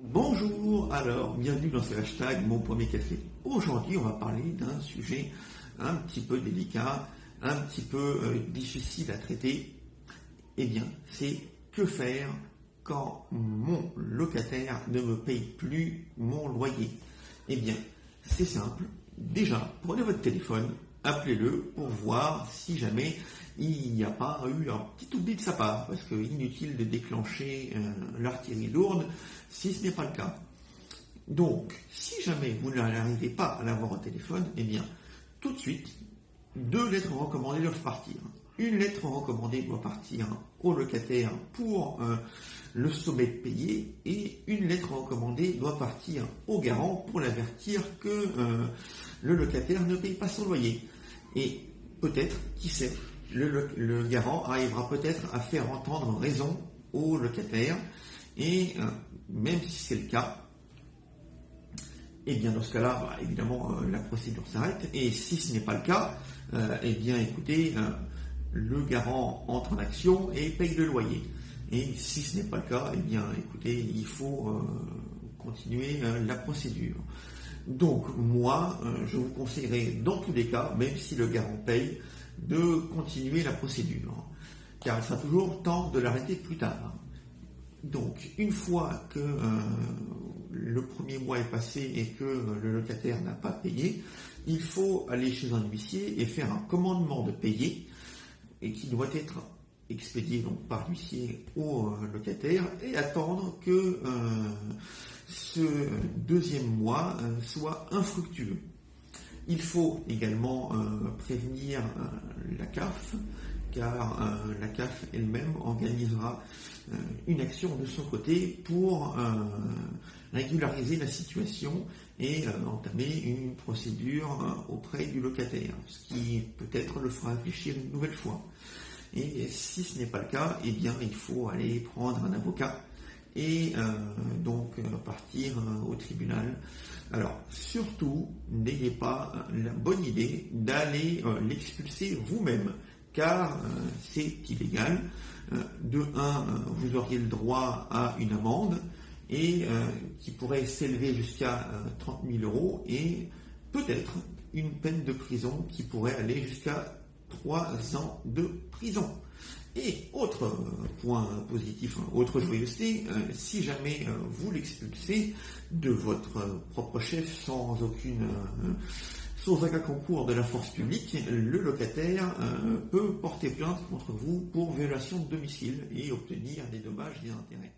Bonjour, alors bienvenue dans ce hashtag Mon Premier Café. Aujourd'hui on va parler d'un sujet un petit peu délicat, un petit peu difficile à traiter. Eh bien, c'est que faire quand mon locataire ne me paye plus mon loyer. Eh bien, c'est simple. Déjà, prenez votre téléphone, appelez-le pour voir si jamais il n'y a pas eu un petit oubli de sa part, parce que inutile de déclencher l'artillerie lourde si ce n'est pas le cas. Donc, si jamais vous n'arrivez pas à l'avoir au téléphone, eh bien, tout de suite, 2 lettres recommandées doivent partir. Une lettre recommandée doit partir au locataire pour le sommet de payer, et une lettre recommandée doit partir au garant pour l'avertir que le locataire ne paye pas son loyer. Et peut-être, qui sait, le garant arrivera peut-être à faire entendre raison au locataire, et même si c'est le cas, et bien dans ce cas-là, évidemment, la procédure s'arrête. Et si ce n'est pas le cas, eh bien écoutez, le garant entre en action et paye le loyer. Et si ce n'est pas le cas, eh bien écoutez, il faut continuer la procédure. Donc moi, je vous conseillerais dans tous les cas, même si le garant paye, de continuer la procédure, car il sera toujours temps de l'arrêter plus tard. Donc, une fois que le premier mois est passé et que le locataire n'a pas payé, il faut aller chez un huissier et faire un commandement de payer, et qui doit être expédié donc par l'huissier au locataire, et attendre que ce deuxième mois soit infructueux. Il faut également prévenir la CAF, car la CAF elle-même organisera une action de son côté pour régulariser la situation et entamer une procédure auprès du locataire, ce qui peut-être le fera réfléchir une nouvelle fois. Et si ce n'est pas le cas, eh bien il faut aller prendre un avocat et donc partir au tribunal. Alors surtout, n'ayez pas la bonne idée d'aller l'expulser vous-même, car c'est illégal. De un, vous auriez le droit à une amende et qui pourrait s'élever jusqu'à 30 000 euros, et peut-être une peine de prison qui pourrait aller jusqu'à 3 ans de prison. Et autre point positif, autre joyeuseté, si jamais vous l'expulsez de votre propre chef sans aucun concours de la force publique, le locataire peut porter plainte contre vous pour violation de domicile et obtenir des dommages et des intérêts.